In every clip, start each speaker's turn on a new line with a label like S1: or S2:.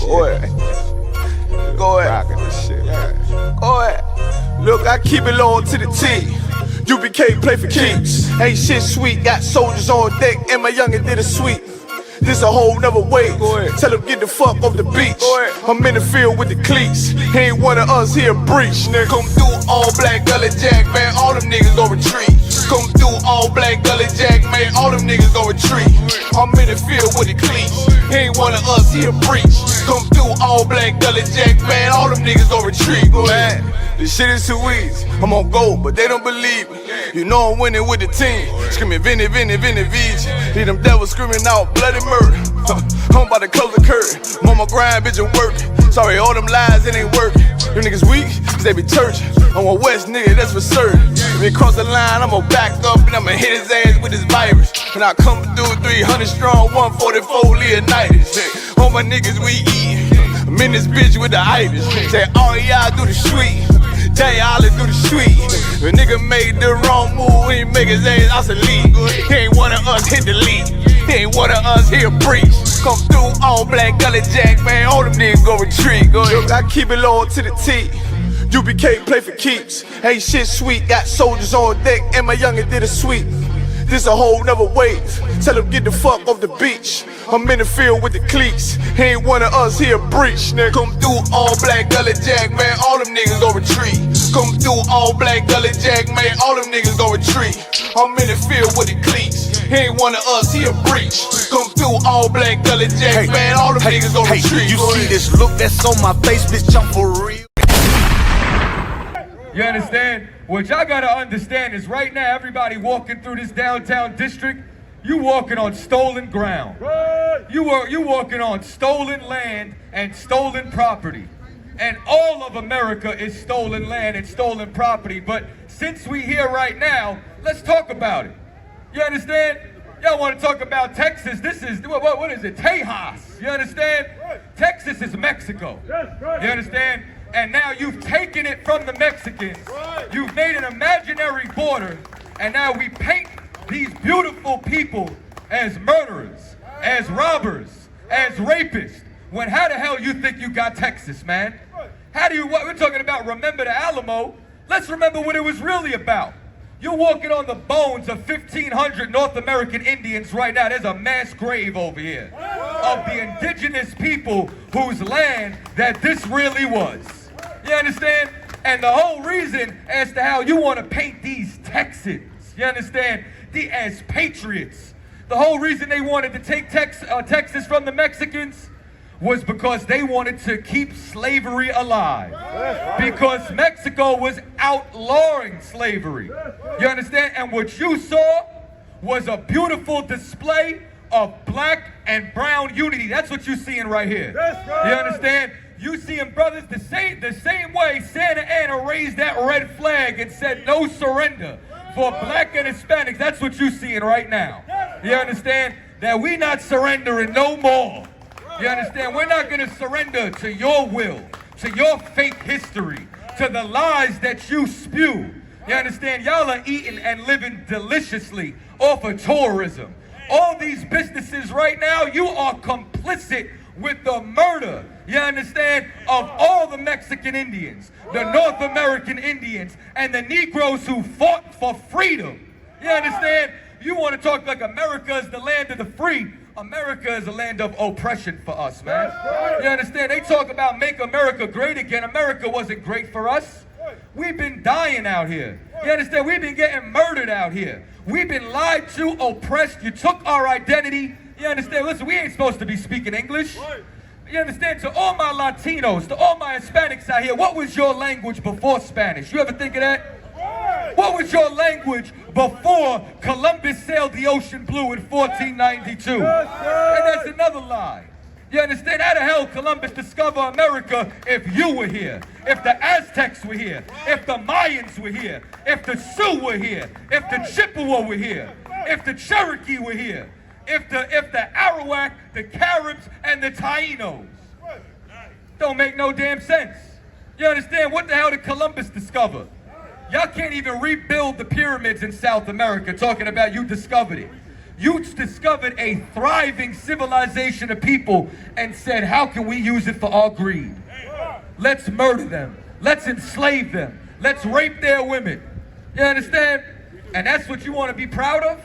S1: shit.
S2: Go ahead. Go ahead.
S1: Rockin' this shit. Yeah.
S2: Go ahead. Look, I keep it low to the T. UBK play for keeps. Ain't shit sweet, got soldiers on deck, and my youngin' did a sweep. This a whole nother way. Tell him get the fuck off the beach. I'm in the field with the cleats. He ain't one of us here breach. Nigga, come through all black gully jack, man. All them niggas gon' retreat. Come through all black gully jack, man. All them niggas gon' retreat. I'm in the field with the cleats. He ain't one of us here breach. Come through all black gully jack, man. All them niggas gon' retreat. Man, this shit is too easy. I'm on go, but they don't believe me. You know I'm winning with the team. Screaming Vinny, Vinny, Vinny, Vigi. Hear them devils screaming out bloody murder. I'm about to close the curtain. I'm on my grind, bitch, and working. Sorry, all them lies, it ain't working. Them niggas weak, cause they be churching. I'm a West nigga, that's for certain. If he cross the line, I'ma back up and I'ma hit his ass with this virus. And I come through 300 strong, 144 Leonidas. All my niggas, we eat. I'm in this bitch with the itis. Say, all y'all do the sweet. Jay Ollie do the sweet. If a nigga made the wrong move, he make his ass obsolete. He ain't one of us hit the lead. He ain't one of us here breach. Come through all black gully jack, man. All them niggas go retreat. Go ahead. Look, I keep it low to the T. UBK play for keeps. Ain't shit sweet, got soldiers on deck, and my youngin' did a sweep. This a whole nother wave. Tell him get the fuck off the beach. I'm in the field with the cleats. He ain't one of us here breach. Nigga, come through all black gully jack, man. All them niggas gon' retreat. Come through all black gully jack, man. All them niggas gon' retreat. I'm in the field with the cleats. He ain't one of us here breach. Come through all black gully jack, man. All them niggas gon' retreat.
S3: You see this look that's on my face, bitch? I'm for real.
S4: You understand? What y'all gotta understand is right now, everybody walking through this downtown district, you walking on stolen ground. You walking on stolen land and stolen property. And all of America is stolen land and stolen property. But since we here right now, let's talk about it. You understand? Y'all want to talk about Texas? This is, what is it? Tejas. You understand? Texas is Mexico. You understand? And now you've taken it from the Mexicans. You've made an imaginary border, and now we paint these beautiful people as murderers, as robbers, as rapists. When how the hell you think you got Texas, man? How do you, we're talking about remember the Alamo. Let's remember what it was really about. You're walking on the bones of 1,500 North American Indians right now. There's a mass grave over here of the indigenous people whose land that this really was. You understand? And the whole reason as to how you want to paint these Texans, you understand, as patriots. The whole reason they wanted to take Texas from the Mexicans was because they wanted to keep slavery alive. Because Mexico was outlawing slavery. You understand? And what you saw was a beautiful display of black and brown unity. That's what you're seeing right here. You understand? You seeing brothers the same way Santa Anna raised that red flag and said no surrender for black and Hispanics. That's what you seeing right now. You understand? That we not surrendering no more. You understand? We're not going to surrender to your will, to your fake history, to the lies that you spew. You understand? Y'all are eating and living deliciously off of tourism. All these businesses right now, you are complicit with the murder, you understand, of all the Mexican Indians, the North American Indians, and the Negroes who fought for freedom. You understand? You want to talk like America is the land of the free. America is a land of oppression for us, man. You understand? They talk about make America great again. America wasn't great for us. We've been dying out here. You understand? We've been getting murdered out here. We've been lied to, oppressed. You took our identity. You understand? Listen, we ain't supposed to be speaking English. You understand? To all my Latinos, to all my Hispanics out here, what was your language before Spanish? You ever think of that? What was your language before Columbus sailed the ocean blue in 1492? And that's another lie. You understand? How the hell Columbus discovered America if you were here? If the Aztecs were here? If the Mayans were here? If the Sioux were here? If the Chippewa were here? If the Cherokee were here? If the Arawak, the Caribs, and the Tainos? Don't make no damn sense. You understand? What the hell did Columbus discover? Y'all can't even rebuild the pyramids in South America talking about you discovered it. You discovered a thriving civilization of people and said, how can we use it for our greed? Let's murder them. Let's enslave them. Let's rape their women. You understand? And that's what you want to be proud of?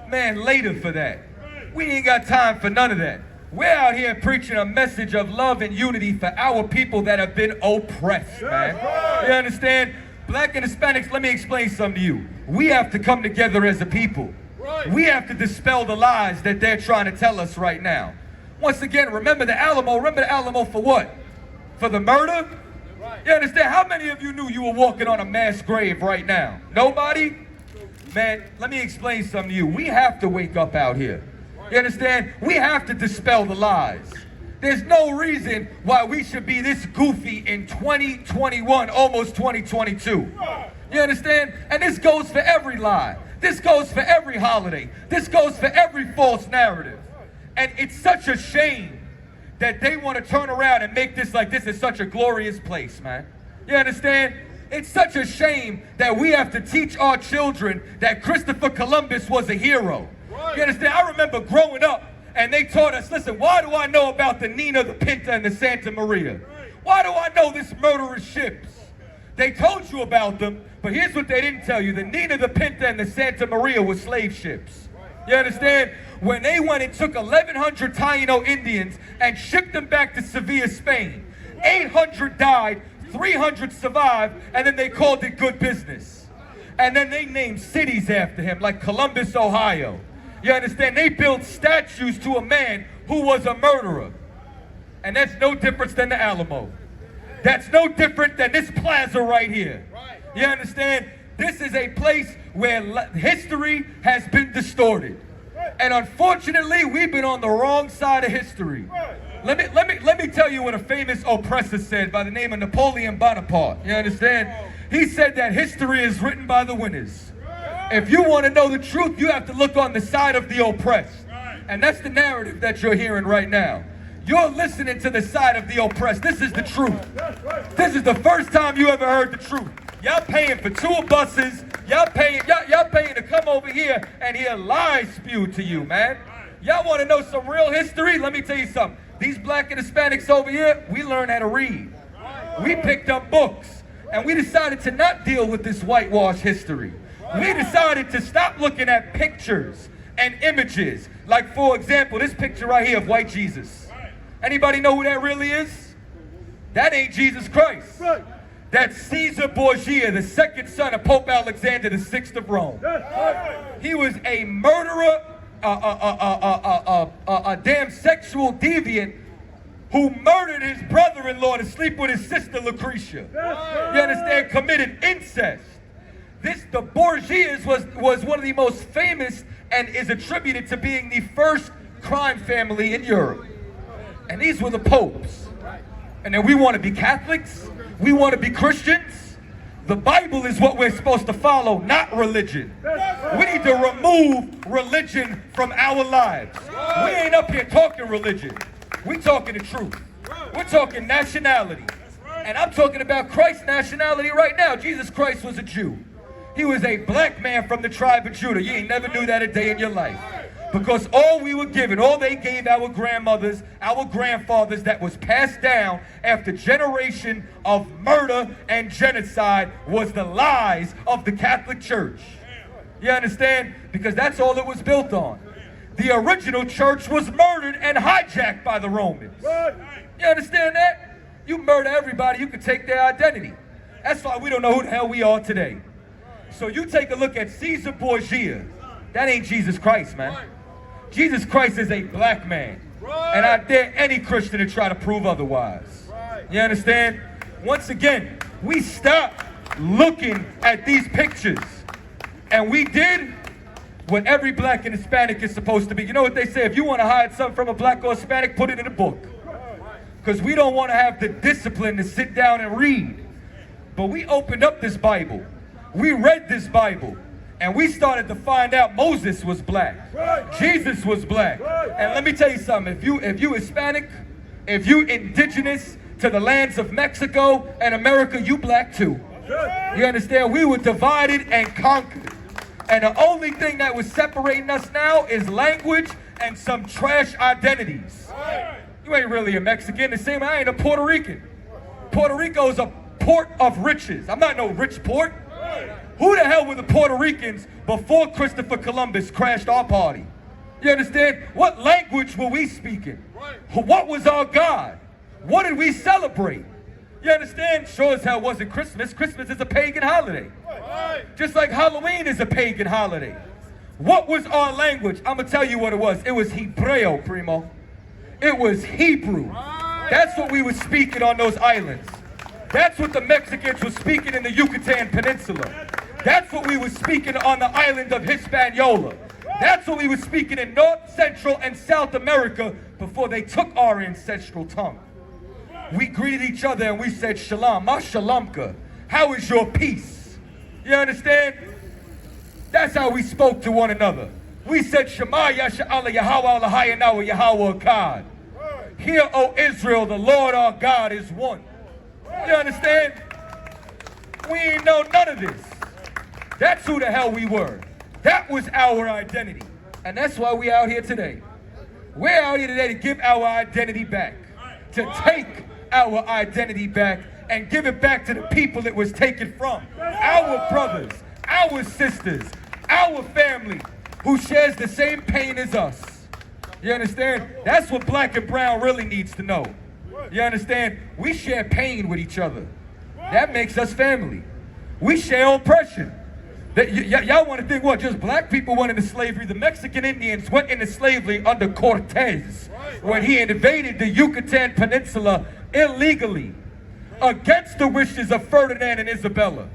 S4: Man, later for that. We ain't got time for none of that. We're out here preaching a message of love and unity for our people that have been oppressed, man. You understand? Black and Hispanics, let me explain something to you. We have to come together as a people. We have to dispel the lies that they're trying to tell us right now. Once again, remember the Alamo. Remember the Alamo for what? For the murder? You understand? How many of you knew you were walking on a mass grave right now? Nobody? Man, let me explain something to you. We have to wake up out here. You understand? We have to dispel the lies. There's no reason why we should be this goofy in 2021, almost 2022. You understand? And this goes for every lie. This goes for every holiday. This goes for every false narrative. And it's such a shame that they want to turn around and make this like this is such a glorious place, man. You understand? It's such a shame that we have to teach our children that Christopher Columbus was a hero. You understand? I remember growing up and they taught us, listen, why do I know about the Nina, the Pinta, and the Santa Maria? Why do I know this murderous ships? They told you about them, but here's what they didn't tell you. The Nina, the Pinta, and the Santa Maria were slave ships. You understand? When they went and took 1,100 Taino Indians and shipped them back to Sevilla, Spain, 800 died, 300 survived, and then they called it good business. And then they named cities after him, like Columbus, Ohio. You understand? They built statues to a man who was a murderer. And that's no difference than the Alamo. That's no different than this plaza right here. You understand? This is a place where history has been distorted. And unfortunately, we've been on the wrong side of history. Let me tell you what a famous oppressor said by the name of Napoleon Bonaparte. You understand? He said that history is written by the winners. If you want to know the truth, you have to look on the side of the oppressed. And that's the narrative that you're hearing right now. You're listening to the side of the oppressed. This is the truth. This is the first time you ever heard the truth. Y'all paying for tour buses. Y'all paying to come over here and hear lies spewed to you, man. Y'all want to know some real history? Let me tell you something. These black and Hispanics over here, we learn how to read. We picked up books and we decided to not deal with this whitewash history. We decided to stop looking at pictures and images. Like, for example, this picture right here of white Jesus. Anybody know who that really is? That ain't Jesus Christ. That's Caesar Borgia, the second son of Pope Alexander VI of Rome. He was a murderer, a damn sexual deviant who murdered his brother-in-law to sleep with his sister Lucretia. You understand? Committed incest. The Borgias was one of the most famous and is attributed to being the first crime family in Europe. And these were the popes. And then we want to be Catholics. We want to be Christians. The Bible is what we're supposed to follow, not religion. We need to remove religion from our lives. We ain't up here talking religion. We're talking the truth. We're talking nationality. And I'm talking about Christ's nationality right now. Jesus Christ was a Jew. He was a black man from the tribe of Judah. You ain't never knew that a day in your life. Because all we were given, all they gave our grandmothers, our grandfathers, that was passed down after generation of murder and genocide was the lies of the Catholic Church. You understand? Because that's all it was built on. The original church was murdered and hijacked by the Romans. You understand that? You murder everybody, you can take their identity. That's why we don't know who the hell we are today. So you take a look at Caesar Borgia. That ain't Jesus Christ, man. Jesus Christ is a black man. And I dare any Christian to try to prove otherwise. You understand? Once again, we stopped looking at these pictures. And we did what every black and Hispanic is supposed to be. You know what they say? If you want to hide something from a black or Hispanic, put it in a book. Because we don't want to have the discipline to sit down and read. But we opened up this Bible. We read this Bible. And we started to find out Moses was black. Jesus was black. And let me tell you something. If you Hispanic, if you indigenous to the lands of Mexico and America, you black too. You understand? We were divided and conquered. And the only thing that was separating us now is language and some trash identities. You ain't really a Mexican, the same I ain't a Puerto Rican. Puerto Rico is a port of riches. I'm not no rich port. Who the hell were the Puerto Ricans before Christopher Columbus crashed our party? You understand? What language were we speaking? What was our God? What did we celebrate? You understand? Sure as hell wasn't Christmas. Christmas is a pagan holiday. Just like Halloween is a pagan holiday. What was our language? I'm gonna tell you what it was. It was Hebreo, primo. It was Hebrew. That's what we were speaking on those islands. That's what the Mexicans were speaking in the Yucatan Peninsula. That's what we were speaking on the island of Hispaniola. That's what we were speaking in North, Central, and South America before they took our ancestral tongue. We greeted each other and we said, Shalom, ma shalamka. How is your peace? You understand? That's how we spoke to one another. We said, Shema Yasha Allah Yahweh Allahayanawa Yahweh God. Hear, O Israel, the Lord our God is one. You understand? We ain't know none of this. That's who the hell we were. That was our identity. And that's why we out here today. We're out here today to give our identity back. To take our identity back and give it back to the people it was taken from. Our brothers, our sisters, our family who shares the same pain as us. You understand? That's what black and brown really needs to know. You understand? We share pain with each other. That makes us family. We share oppression. Y'all want to think what? Just black people went into slavery. The Mexican Indians went into slavery under Cortez when he invaded the Yucatan Peninsula illegally against the wishes of Ferdinand and Isabella.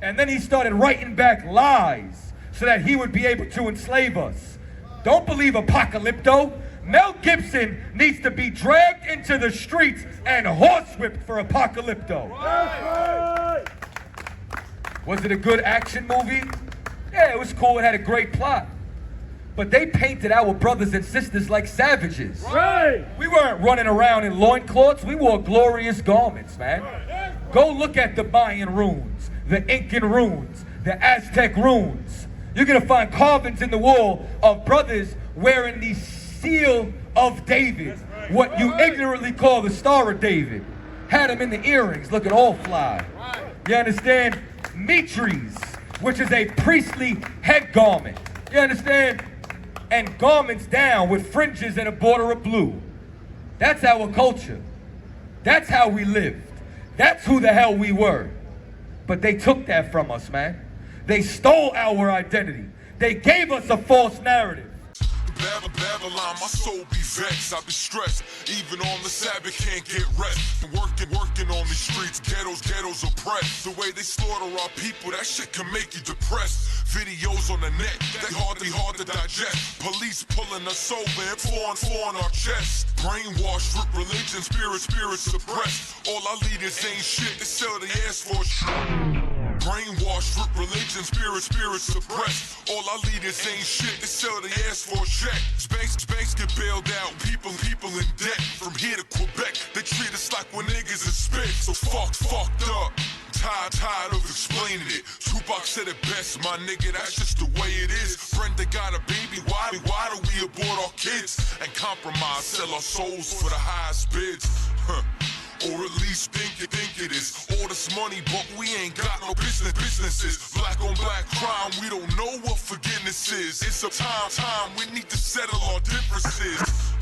S4: And then he started writing back lies so that he would be able to enslave us. Don't believe apocalypto. Mel Gibson needs to be dragged into the streets and horsewhipped for apocalypto. Was it a good action movie? Yeah, it was cool. It had a great plot. But they painted our brothers and sisters like savages. We weren't running around in loincloths. We wore glorious garments, man. Go look at the Mayan runes, the Incan runes, the Aztec runes. You're going to find carvings in the wall of brothers wearing the seal of David, what you ignorantly call the Star of David. Had them in the earrings, looking all fly. You understand? Mitris, which is a priestly head garment. You understand? And garments down with fringes and a border of blue. That's our culture. That's how we lived. That's who the hell we were. But they took that from us, man. They stole our identity. They gave us a false narrative.
S1: Babylon, my soul be vexed, I be stressed. Even on the Sabbath can't get rest. Working on these streets, ghettos oppressed. The way they slaughter our people, that shit can make you depressed. Videos on the net, they hard to digest. Police pulling us over and flooring our chest. Brainwashed, religion, spirit suppressed. All our leaders ain't shit, they sell the ass for shit. Brainwashed, religion, spirit suppressed. All our leaders ain't shit, they sell the ass for a check. Banks get bailed out, people in debt. From here to Quebec, they treat us like we're niggas in spit. So fucked up. Tired of explaining it. Tupac said it best, my nigga, that's just the way it is. Brenda got a baby, why do we abort our kids? And compromise, sell our souls for the highest bids. Or at least think it is. All this money, but we ain't got no businesses. Black on black crime, we don't know what forgiveness is. It's a time, we need to settle our differences.